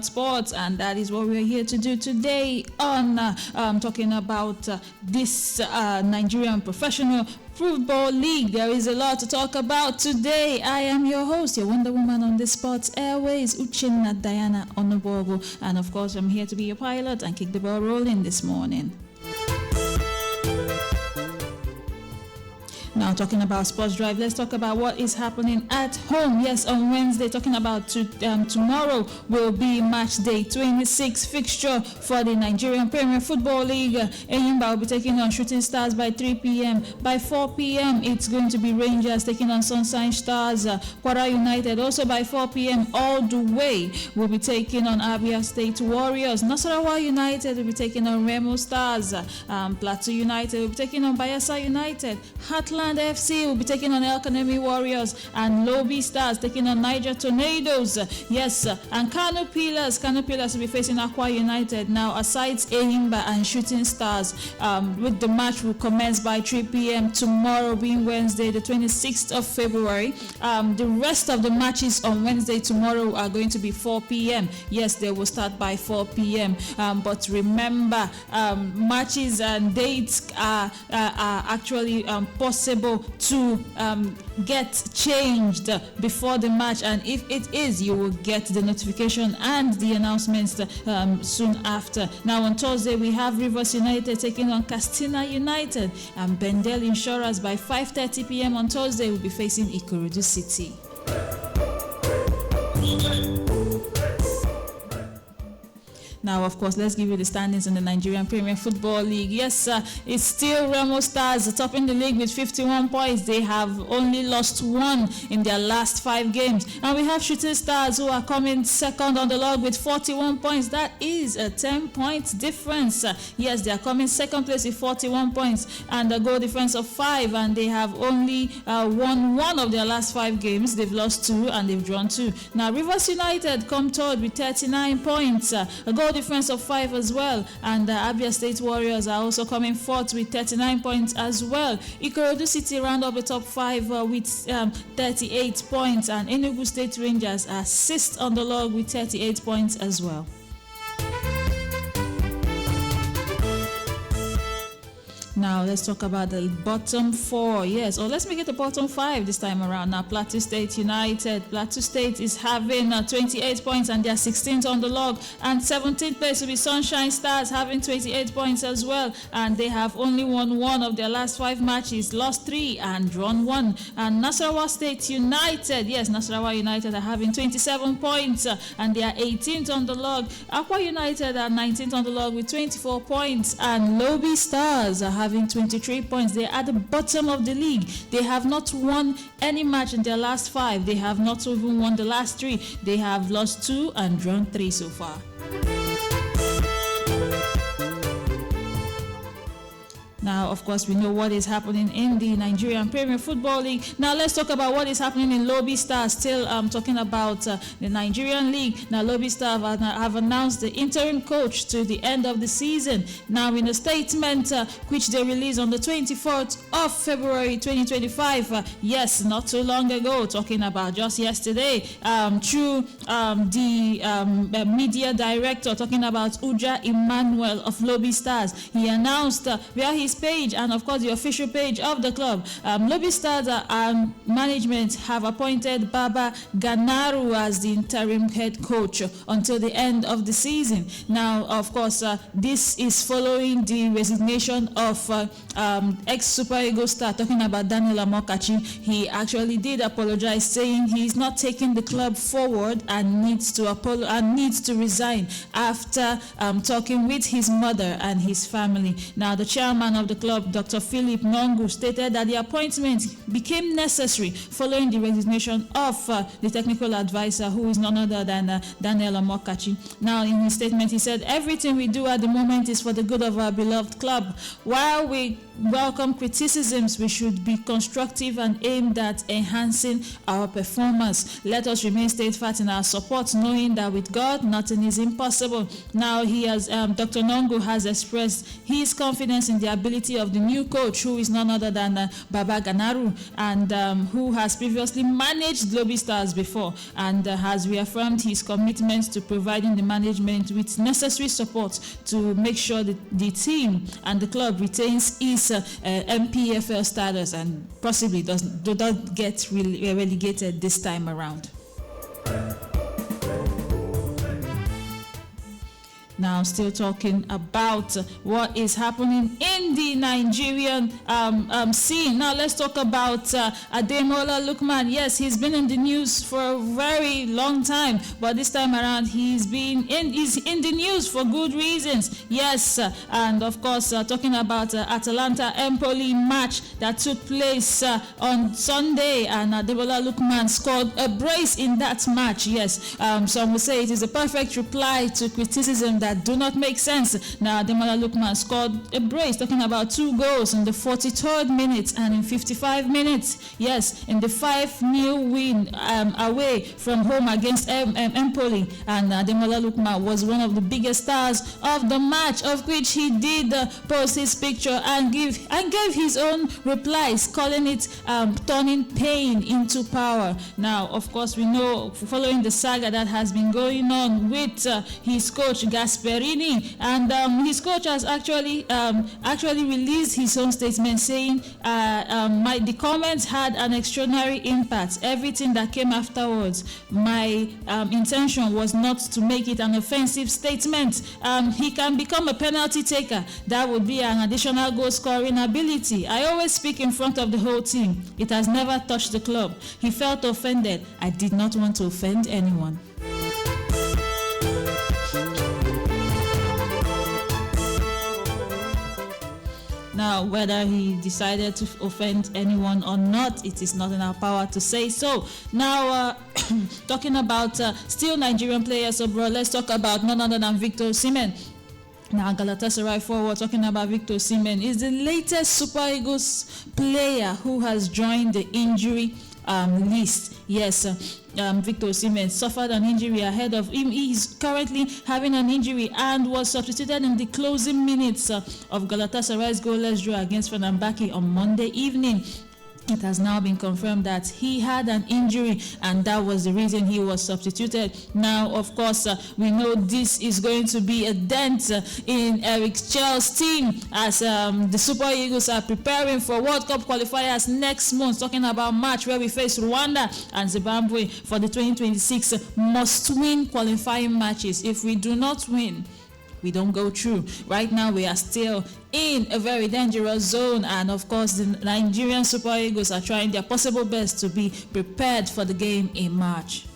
sports, and that is what we're here to do today on talking about this Nigerian Professional Football League. There is a lot to talk about today. I am your host, your Wonder Woman on the Sports Airways, Uchenna Diana Onobobo, and of course I'm here to be your pilot and kick the ball rolling this morning. Now, talking about Sports Drive, let's talk about what is happening at home. Yes, on Wednesday, talking about tomorrow will be match day 26 fixture for the Nigerian Premier Football League. Anambra will be taking on Shooting Stars by 3 p.m. By 4 p.m., it's going to be Rangers taking on Sunshine Stars. Kwara United also by 4 p.m. all the way will be taking on Abia State Warriors. Nasarawa United will be taking on Remo Stars. Plateau United will be taking on Bayelsa United. Heartland FC will be taking on El Kanemi Warriors, and Lobi Stars taking on Niger Tornadoes. Yes, and Kano Pillars will be facing Akwa United. Now, aside Anambra and Shooting Stars, with the match will commence by 3 p.m. tomorrow, being Wednesday, the 26th of February. The rest of the matches on Wednesday tomorrow are going to be 4 p.m. Yes, they will start by 4 p.m. But remember, matches and dates are actually possible to get changed before the match, and if it is, you will get the notification and the announcements soon after. Now, on Thursday, we have Rivers United taking on Castina United, and Bendel Insurance by 5:30 p.m. on Thursday will be facing Ikorodu City. Now, of course, let's give you the standings in the Nigerian Premier Football League. Yes, it's still Remo Stars topping the league with 51 points. They have only lost one in their last 5 games. And we have Shooting Stars who are coming second on the log with 41 points. That is a 10-point difference. Yes, they are coming second place with 41 points and a goal difference of 5. And they have only won one of their last 5 games. They've lost 2 and they've drawn 2. Now, Rivers United come third with 39 points. A goal difference of 5 as well, and the Abia State Warriors are also coming fourth with 39 points as well. Ikorodu City round up the top 5 with 38 points, and Enugu State Rangers are sixth on the log with 38 points as well. Now, let's talk about the bottom 4. Yes, or let's make it the bottom 5 this time around. Now, Plateau State United. Plateau State is having 28 points and they're 16th on the log. And 17th place will be Sunshine Stars having 28 points as well. And they have only won 1 of their last 5 matches, lost 3 and drawn 1. And Nasarawa State United. Yes, Nasarawa United are having 27 points and they are 18th on the log. Akwa United are 19th on the log with 24 points. And Lobi Stars are having 23 points. They are at the bottom of the league. They have not won any match in their last 5. They have not even won the last 3. They have lost 2 and drawn 3 so far. Now, of course, we know what is happening in the Nigerian Premier Football League. Now, let's talk about what is happening in Lobi Stars. Still talking about the Nigerian League. Now, Lobi Stars have announced the interim coach to the end of the season. Now, in a statement which they released on the 24th of February 2025, yes, not too long ago, talking about just yesterday, through the media director, talking about Uja Emmanuel of Lobi Stars. He announced via his page and of course the official page of the club, Lobi Stars management have appointed Baba Ganaru as the interim head coach until the end of the season. Now, of course, this is following the resignation of ex-Super Eagles star, talking about Daniel Amokachi. He actually did apologize, saying he is not taking the club forward and needs to resign after talking with his mother and his family. Now, the chairman of the club, Dr. Philip Nongu, stated that the appointment became necessary following the resignation of the technical advisor, who is none other than Daniel Amokachi. Now, in his statement, he said, "Everything we do at the moment is for the good of our beloved club. While we welcome criticisms, we should be constructive and aimed at enhancing our performance. Let us remain steadfast in our support, knowing that with God, nothing is impossible." Now, Dr. Nongu has expressed his confidence in the ability ability of the new coach, who is none other than Baba Ganaru, and who has previously managed Lobby Stars before, and has reaffirmed his commitment to providing the management with necessary support to make sure that the team and the club retains its MPFL status and possibly do not get relegated this time around. Now, still talking about what is happening in the Nigerian scene. Now, let's talk about Ademola Lookman. Yes, he's been in the news for a very long time, but this time around he's in the news for good reasons. Yes, and of course, talking about Atalanta-Empoli match that took place on Sunday, and Ademola Lookman scored a brace in that match. Yes, some will say it is a perfect reply to criticism that do not make sense. Now, Ademola Lookman scored a brace, talking about 2 goals in the 43rd minute and in 55 minutes. Yes, in the 5-0 win away from home against Empoli. And Ademola Lookman was one of the biggest stars of the match, of which he did post his picture and gave his own replies, calling it turning pain into power. Now, of course, we know, following the saga that has been going on with his coach Gasperini, and his coach has actually released his own statement saying the comments had an extraordinary impact. Everything that came afterwards, my intention was not to make it an offensive statement. He can become a penalty taker. That would be an additional goal scoring ability. I always speak in front of the whole team. It has never touched the club. He felt offended. I did not want to offend anyone. Now, whether he decided to offend anyone or not, it is not in our power to say so. Now, talking about still Nigerian players abroad, let's talk about none other than Victor Osimhen. Now, Galatasaray forward, talking about Victor Osimhen, is the latest Super Eagles player who has joined the injury list. Yes, Victor Osimhen suffered an injury ahead of him. He is currently having an injury and was substituted in the closing minutes of Galatasaray's goalless draw against Fenerbahce on Monday evening. It has now been confirmed that he had an injury, and that was the reason he was substituted. Now, of course, we know this is going to be a dent in Eric Chell's team as the Super Eagles are preparing for World Cup qualifiers next month, talking about match where we face Rwanda and Zimbabwe for the 2026 must-win qualifying matches. If we do not win, we don't go through. Right now, we are still in a very dangerous zone, and of course, the Nigerian Super Eagles are trying their possible best to be prepared for the game in March.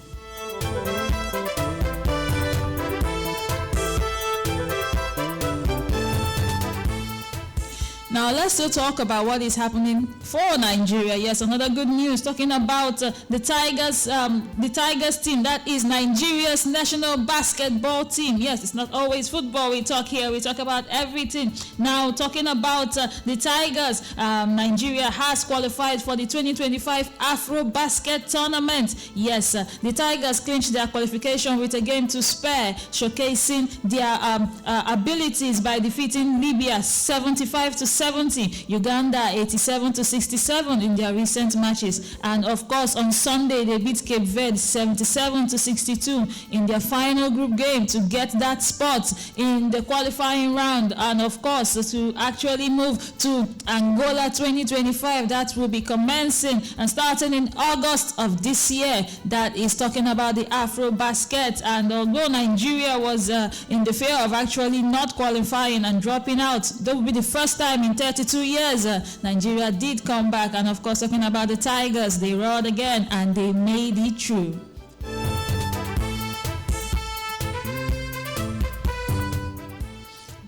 Now, let's still talk about what is happening for Nigeria. Yes, another good news, talking about the Tigers team. That is Nigeria's national basketball team. Yes, it's not always football we talk here. We talk about everything. Now, talking about the Tigers, Nigeria has qualified for the 2025 Afro Basket Tournament. Yes, the Tigers clinched their qualification with a game to spare, showcasing their abilities by defeating Libya 75-70, Uganda 87-67 in their recent matches, and of course on Sunday they beat Cape Verde 77-62 in their final group game to get that spot in the qualifying round, and of course to actually move to Angola 2025 that will be commencing and starting in August of this year. That is talking about the Afro Basket, and although Nigeria was in the fear of actually not qualifying and dropping out, that will be the first time in 32 years Nigeria did come back. And of course, talking about the Tigers, they roared again and they made it through.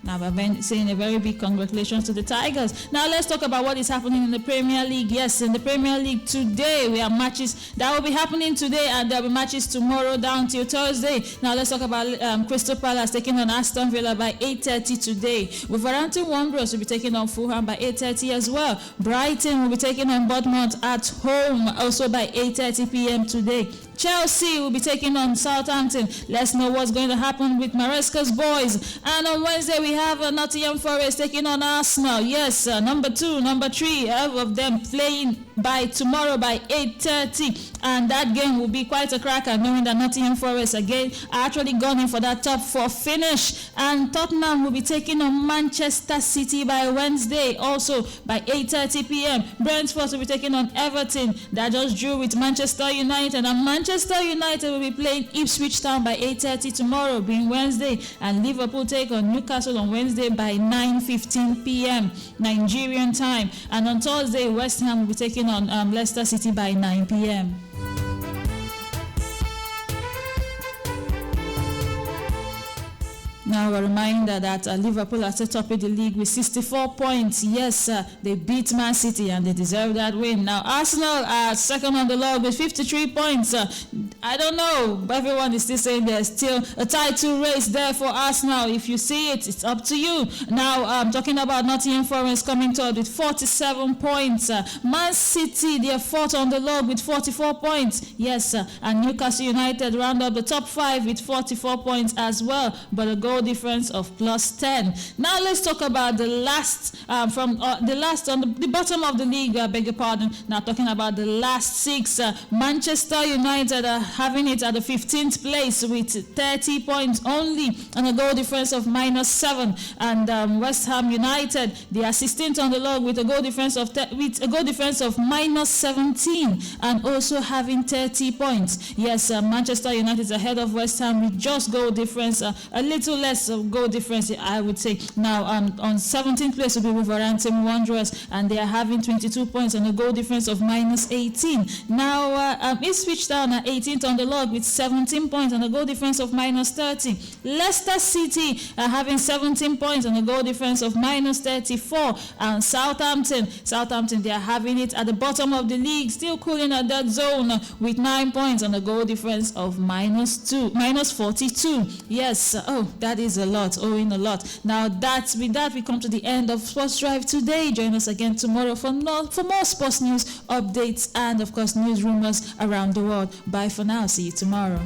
I've been saying a very big congratulations to the Tigers. Now let's talk about what is happening in the Premier League. Yes, in the Premier League today we have matches that will be happening today, and there will be matches tomorrow down till Thursday. Now let's talk about Crystal Palace taking on Aston Villa by 8:30 today. Wolverhampton Wanderers will be taking on Fulham by 8:30 as well. Brighton will be taking on Bournemouth at home also by 8:30 p.m. today. Chelsea will be taking on Southampton. Let's know what's going to happen with Maresca's boys. And on Wednesday, we have Nottingham Forest taking on Arsenal. Yes, number 2, number 3, all of them playing by tomorrow by 8:30. And that game will be quite a cracker, knowing that Nottingham Forest again are actually gunning for that top 4 finish. And Tottenham will be taking on Manchester City by Wednesday, also by 8:30 p.m. Brentford will be taking on Everton. That just drew with Manchester United. And Manchester United will be playing Ipswich Town by 8:30 tomorrow, being Wednesday. And Liverpool take on Newcastle on Wednesday by 9:15 p.m. Nigerian time. And on Thursday, West Ham will be taking on Leicester City by 9 p.m. Now a reminder that Liverpool are set up in the league with 64 points. Yes, they beat Man City and they deserve that win. Now Arsenal are second on the log with 53 points. I don't know, but everyone is still saying there's still a title race there for Arsenal. If you see it, it's up to you. Now I'm talking about Nottingham Forest coming third with 47 points. Man City, they are fourth on the log with 44 points. Yes, and Newcastle United round up the top 5 with 44 points as well, but a goal difference of +10. Now let's talk about the last on the bottom of the league. I beg your pardon. Now talking about the last 6. Manchester United are having it at the 15th place with 30 points only and a goal difference of -7. And West Ham United, they are 16th on the log with a goal difference of -17 and also having 30 points. Yes, Manchester United is ahead of West Ham with just goal difference, a little less goal difference, I would say. Now on 17th place will be Wolverhampton Wanderers, and they are having 22 points and a goal difference of -18. Now Ipswich Town are 18th on the log with 17 points and a goal difference of -30. Leicester City are having 17 points and a goal difference of -34. And Southampton, they are having it at the bottom of the league, still cooling at that zone with 9 points and a goal difference of -42. Yes, that is a lot, owing a lot. Now with that we come to the end of Sports Drive today. Join us again tomorrow for more sports news, updates, and of course news rumors around the world. Bye for now. See you tomorrow.